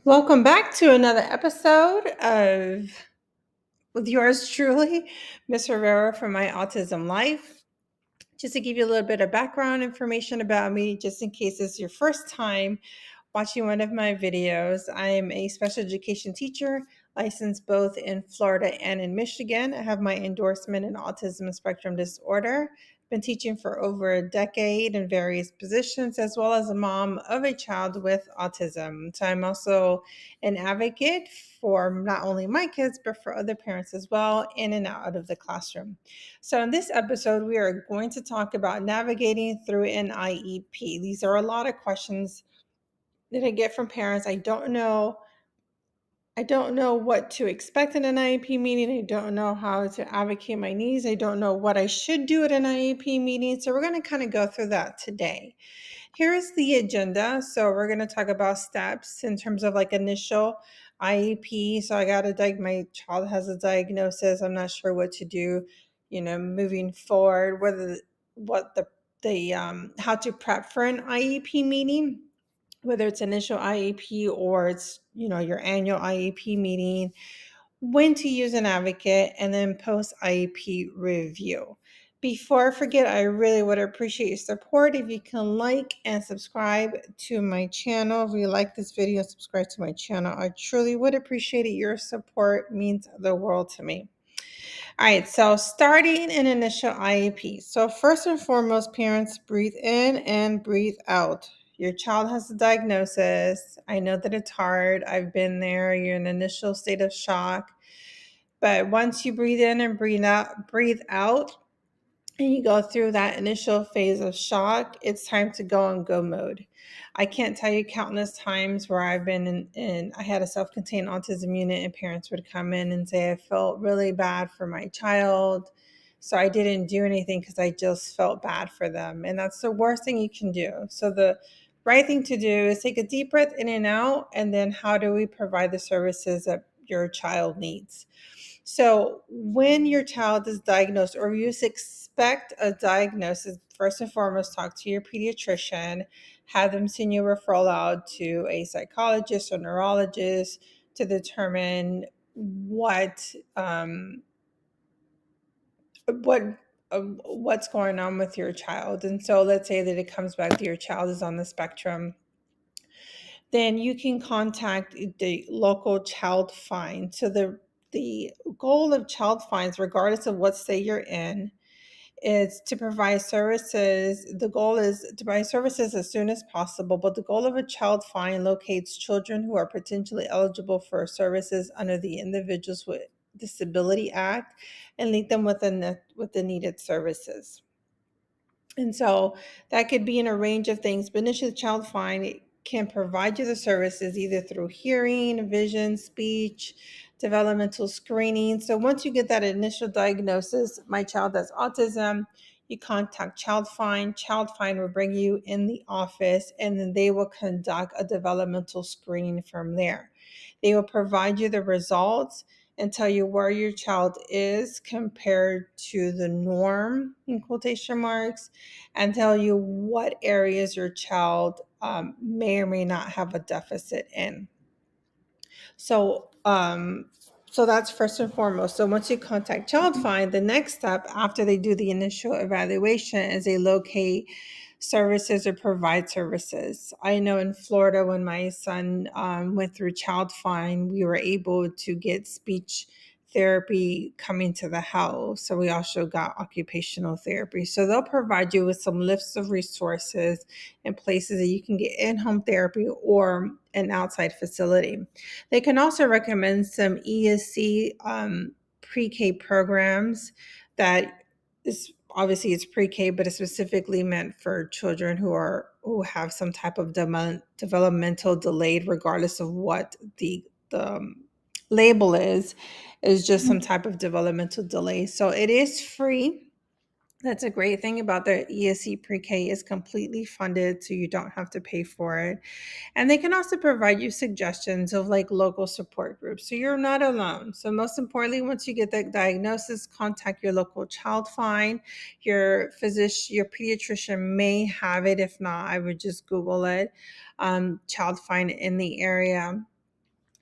Welcome back to another episode of with yours truly, Miss Rivera from My Autism Life. Just to give you a little bit of background information about me, just in case this is your first time watching one of my videos. I am a special education teacher licensed both in Florida and in Michigan. I have my endorsement in autism spectrum disorder. Been teaching for over a decade in various positions, as well as a mom of a child with autism. So I'm also an advocate for not only my kids, but for other parents as well, in and out of the classroom. So in this episode, we are going to talk about navigating through an IEP. These are a lot of questions that I get from parents. I don't know what to expect in an IEP meeting. I don't know how to advocate my needs. I don't know what I should do at an IEP meeting. So we're going to kind of go through that today. Here's the agenda. So we're going to talk about steps in terms of like initial IEP. So my child has a diagnosis. I'm not sure what to do, moving forward, how to prep for an IEP meeting, whether it's initial IEP or it's, your annual IEP meeting, when to use an advocate, and then post IEP review. Before I forget, I really would appreciate your support if you can like and subscribe to my channel. If you like this video, subscribe to my channel. I truly would appreciate it. Your support means the world to me. All right, so starting an initial IEP. So first and foremost, parents, breathe in and breathe out. Your child has a diagnosis. I know that it's hard. I've been there. You're in an initial state of shock. But once you breathe in and breathe out, and you go through that initial phase of shock, it's time to go on go mode. I can't tell you countless times where I've been I had a self-contained autism unit, and parents would come in and say, I felt really bad for my child. So I didn't do anything because I just felt bad for them. And that's the worst thing you can do. So the right thing to do is take a deep breath in and out. And then how do we provide the services that your child needs? So, when your child is diagnosed or you expect a diagnosis, first and foremost, talk to your pediatrician, have them send you a referral out to a psychologist or neurologist to determine what what's going on with your child. And so, let's say that it comes back that your child is on the spectrum, then you can contact the local child find. So the goal of child finds, regardless of what state you're in, is to provide services. The goal is to provide services as soon as possible, but the goal of a child find locates children who are potentially eligible for services under the Individuals with Disability Act and link them with the needed services. And so that could be in a range of things, but initially, Child Find can provide you the services either through hearing, vision, speech, developmental screening. So once you get that initial diagnosis, my child has autism, you contact Child Find. Child Find will bring you in the office, and then they will conduct a developmental screening from there. They will provide you the results and tell you where your child is compared to the norm, in quotation marks, and tell you what areas your child may or may not have a deficit in. So, so that's first and foremost. So once you contact Child Find, the next step after they do the initial evaluation is they locate services or provide services. I know in Florida, when my son went through Child Find, we were able to get speech therapy coming to the house. So we also got occupational therapy. So they'll provide you with some lists of resources and places that you can get in-home therapy or an outside facility. They can also recommend some ESC pre-K programs that is obviously it's pre-K, but it's specifically meant for children who have some type of developmental delayed, regardless of what the label is just some type of developmental delay. So it is free. That's a great thing about the ESC pre-K is completely funded, so you don't have to pay for it. And they can also provide you suggestions of like local support groups. So you're not alone. So most importantly, once you get that diagnosis, contact your local child find. Your physician, your pediatrician may have it. If not, I would just Google it. Child find in the area.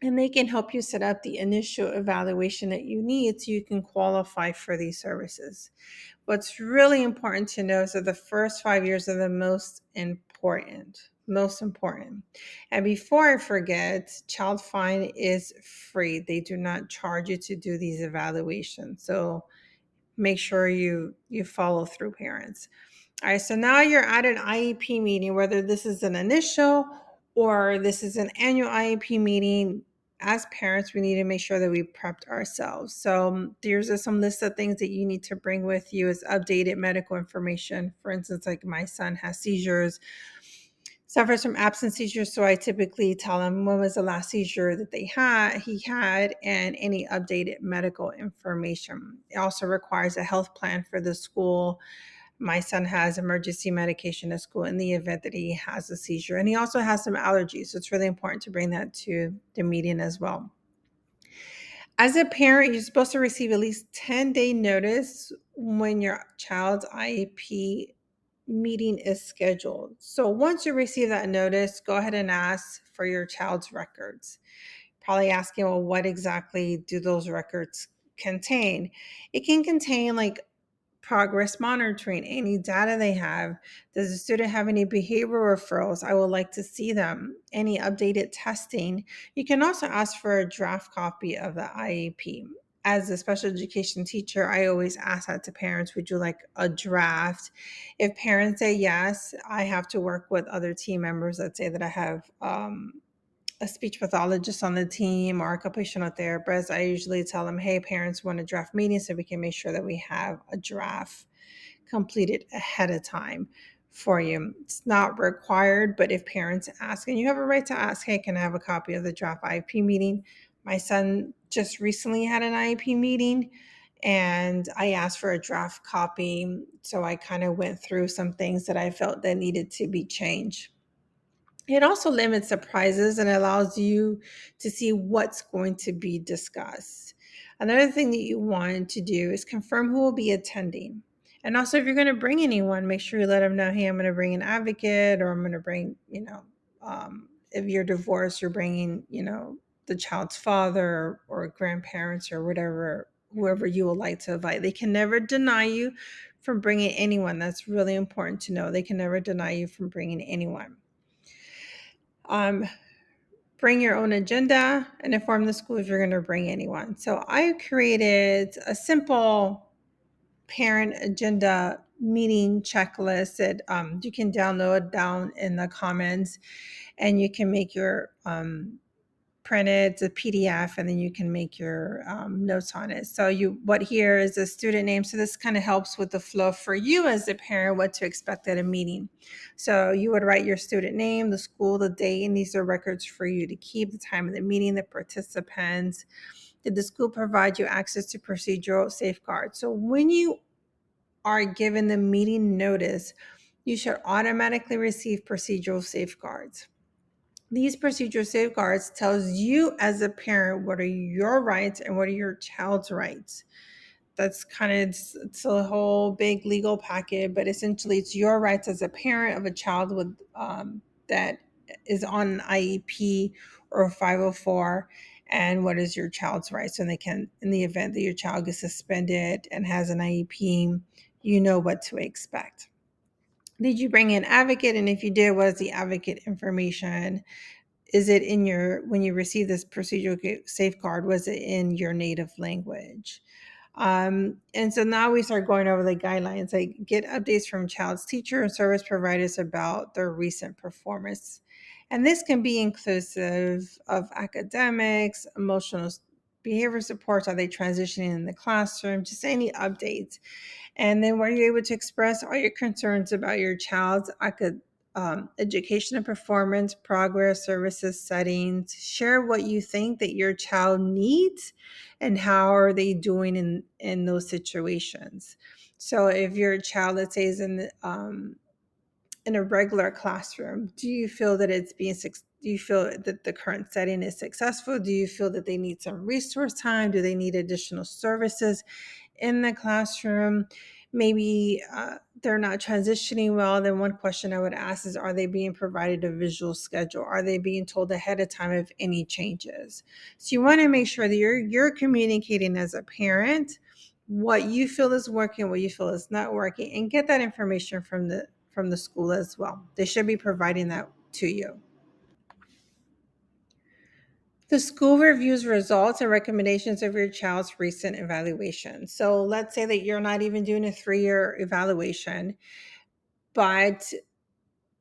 and they can help you set up the initial evaluation that you need so you can qualify for these services. What's really important to know is that the first 5 years are the most important. Most important. And before I forget, Child Find is free. They do not charge you to do these evaluations. So make sure you follow through, parents. All right, so now you're at an IEP meeting, whether this is an initial or this is an annual IEP meeting. As parents, we need to make sure that we prepped ourselves. So there's some list of things that you need to bring with you as updated medical information. For instance, like my son has seizures, suffers from absence seizures, so I typically tell him when was the last seizure that he had, and any updated medical information. It also requires a health plan for the school. My son has emergency medication at school in the event that he has a seizure. And he also has some allergies. So it's really important to bring that to the meeting as well. As a parent, you're supposed to receive at least 10-day notice when your child's IEP meeting is scheduled. So once you receive that notice, go ahead and ask for your child's records. Probably asking, well, what exactly do those records contain? It can contain like progress monitoring, any data they have. Does the student have any behavioral referrals? I would like to see them. Any updated testing. You can also ask for a draft copy of the IEP. As a special education teacher, I always ask that to parents, would you like a draft? If parents say yes, I have to work with other team members. Let's say that I have a speech pathologist on the team or occupational therapist. I usually tell them, hey, parents want a draft meeting so we can make sure that we have a draft completed ahead of time for you. It's not required, but if parents ask, and you have a right to ask, hey, can I have a copy of the draft IEP meeting? My son just recently had an IEP meeting and I asked for a draft copy. So I kind of went through some things that I felt that needed to be changed. It also limits surprises and allows you to see what's going to be discussed. Another thing that you want to do is confirm who will be attending. And also, if you're going to bring anyone, make sure you let them know, hey, I'm going to bring an advocate, or I'm going to bring, if you're divorced, you're bringing, the child's father or grandparents or whatever, whoever you would like to invite. They can never deny you from bringing anyone. That's really important to know. They can never deny you from bringing anyone. Um, Bring your own agenda and inform the school if you're going to bring anyone. So I created a simple parent agenda meeting checklist that you can download down in the comments, and you can make your print it, it's a PDF, and then you can make your notes on it. So what here is a student name. So this kind of helps with the flow for you as a parent, what to expect at a meeting. So you would write your student name, the school, the date, and these are records for you to keep, the time of the meeting, the participants. Did the school provide you access to procedural safeguards? So when you are given the meeting notice, you should automatically receive procedural safeguards. These procedural safeguards tells you as a parent what are your rights and what are your child's rights. That's kind of it's a whole big legal packet, but essentially it's your rights as a parent of a child with that is on an IEP or 504, and what is your child's rights. And they can, in the event that your child gets suspended and has an IEP, you know what to expect. Did you bring an advocate? And if you did, what is the advocate information? Is it in your, when you receive this procedural safeguard, was it in your native language? And so now we start going over the guidelines, like get updates from child's teacher and service providers about their recent performance. And this can be inclusive of academics, emotional behavior supports, are they transitioning in the classroom, just any updates. And then were you able to express all your concerns about your child's education and performance, progress, services, settings? Share what you think that your child needs and how are they doing in those situations. So if your child, let's say, is in a regular classroom, do you feel that do you feel that the current setting is successful? Do you feel that they need some resource time? Do they need additional services in the classroom? maybe they're not transitioning well, then one question I would ask is, are they being provided a visual schedule? Are they being told ahead of time of any changes? So you want to make sure that you're communicating as a parent what you feel is working, what you feel is not working, and get that information from the school as well. They should be providing that to you. The school reviews results and recommendations of your child's recent evaluation. So let's say that you're not even doing a 3-year evaluation, but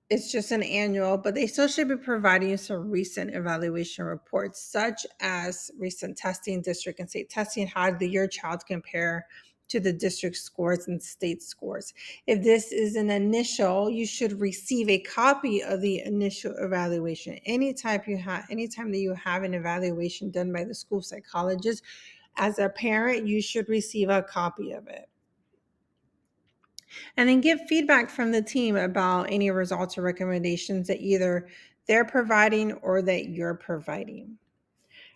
it's just an annual, but they still should be providing you some recent evaluation reports, such as recent testing, district and state testing. How did your child compare to the district scores and state scores? If this is an initial, you should receive a copy of the initial evaluation. Anytime that you have an evaluation done by the school psychologist, as a parent, you should receive a copy of it. And then give feedback from the team about any results or recommendations that either they're providing or that you're providing.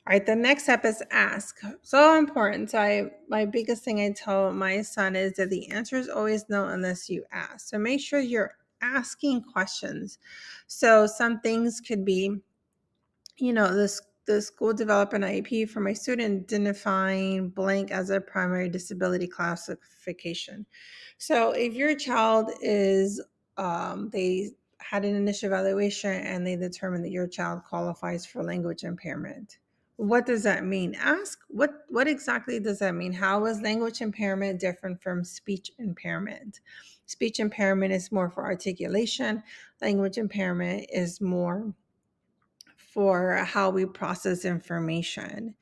All right, the next step is ask. So important. So my biggest thing I tell my son is that the answer is always no unless you ask. So make sure you're asking questions. So some things could be, the school developed an IEP for my student identifying blank as a primary disability classification. So if your child is, they had an initial evaluation and they determined that your child qualifies for language impairment. What does that mean? Ask what exactly does that mean? How is language impairment different from speech impairment? Speech impairment is more for articulation. Language impairment is more for how we process information.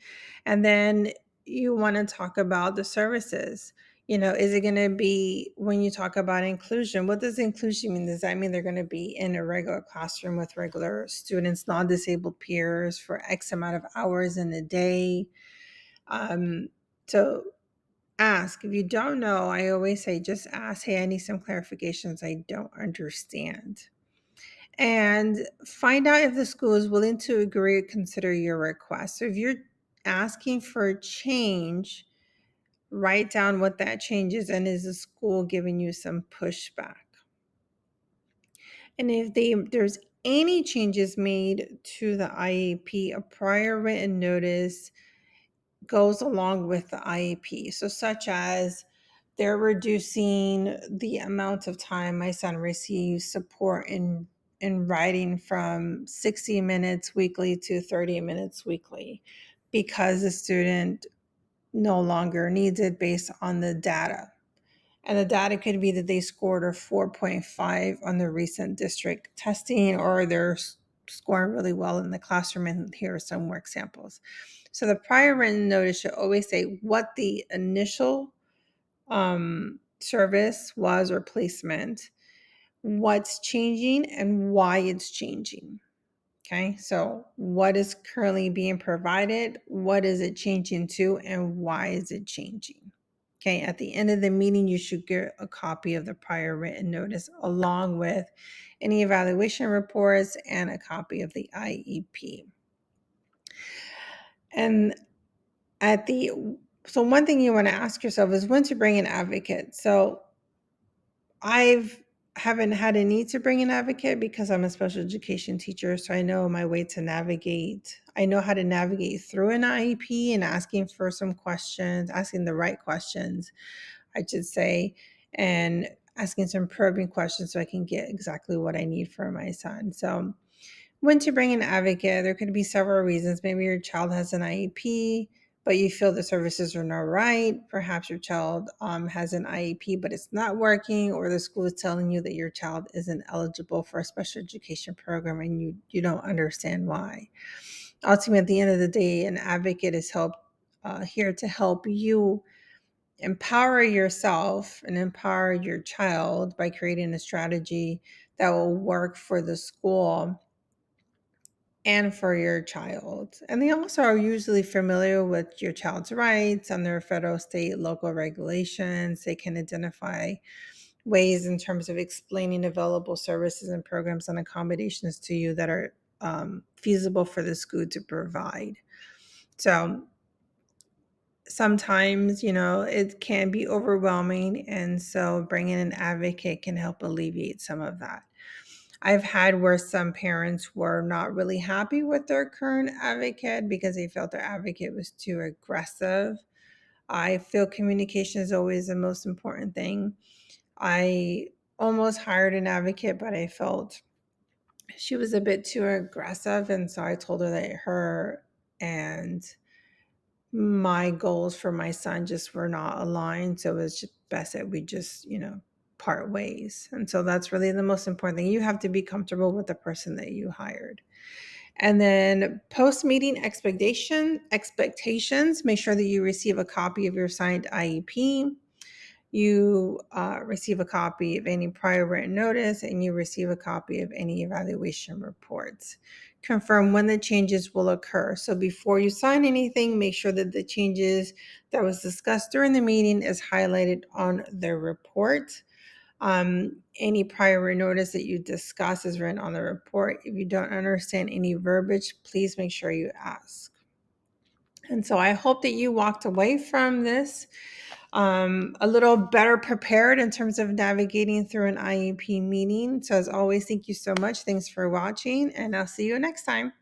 And then you want to talk about the services. Is it going to be, when you talk about inclusion, what does inclusion mean? Does that mean they're going to be in a regular classroom with regular students, non-disabled peers for X amount of hours in a day? So ask. If you don't know, I always say just ask, hey, I need some clarifications. I don't understand. And find out if the school is willing to agree or consider your request. So if you're asking for change, write down what that change is and is the school giving you some pushback. And if there's any changes made to the IEP, a prior written notice goes along with the IEP. So such as they're reducing the amount of time my son receives support in writing from 60 minutes weekly to 30 minutes weekly because the student no longer needs it based on the data. And the data could be that they scored a 4.5 on the recent district testing, or they're scoring really well in the classroom. And here are some work samples. So the prior written notice should always say what the initial service was or placement, what's changing, and why it's changing. Okay, so what is currently being provided, what is it changing to, and why is it changing? Okay, at the end of the meeting, you should get a copy of the prior written notice along with any evaluation reports and a copy of the IEP. And so one thing you want to ask yourself is when to bring an advocate. So I've haven't had a need to bring an advocate because I'm a special education teacher, so I know my way to navigate. I know how to navigate through an IEP and asking for some questions, asking the right questions, I should say, and asking some probing questions so I can get exactly what I need for my son. So when to bring an advocate, there could be several reasons. Maybe your child has an IEP, but you feel the services are not right. Perhaps your child has an IEP, but it's not working, or the school is telling you that your child isn't eligible for a special education program and you don't understand why. Ultimately, at the end of the day, an advocate is here to help you empower yourself and empower your child by creating a strategy that will work for the school and for your child. And they also are usually familiar with your child's rights under federal, state, local regulations. They can identify ways in terms of explaining available services and programs and accommodations to you that are feasible for the school to provide. So sometimes, it can be overwhelming. And so bringing an advocate can help alleviate some of that. I've had where some parents were not really happy with their current advocate because they felt their advocate was too aggressive. I feel communication is always the most important thing. I almost hired an advocate, but I felt she was a bit too aggressive. And so I told her that her and my goals for my son just were not aligned. So it was just best that we just, part ways. And so that's really the most important thing. You have to be comfortable with the person that you hired. And then post meeting expectations, make sure that you receive a copy of your signed IEP. You receive a copy of any prior written notice, and you receive a copy of any evaluation reports. Confirm when the changes will occur. So before you sign anything, make sure that the changes that was discussed during the meeting is highlighted on the report. Any prior written notice that you discuss is written on the report. If you don't understand any verbiage, please make sure you ask. And so I hope that you walked away from this a little better prepared in terms of navigating through an IEP meeting. So as always, thank you so much. Thanks for watching, and I'll see you next time.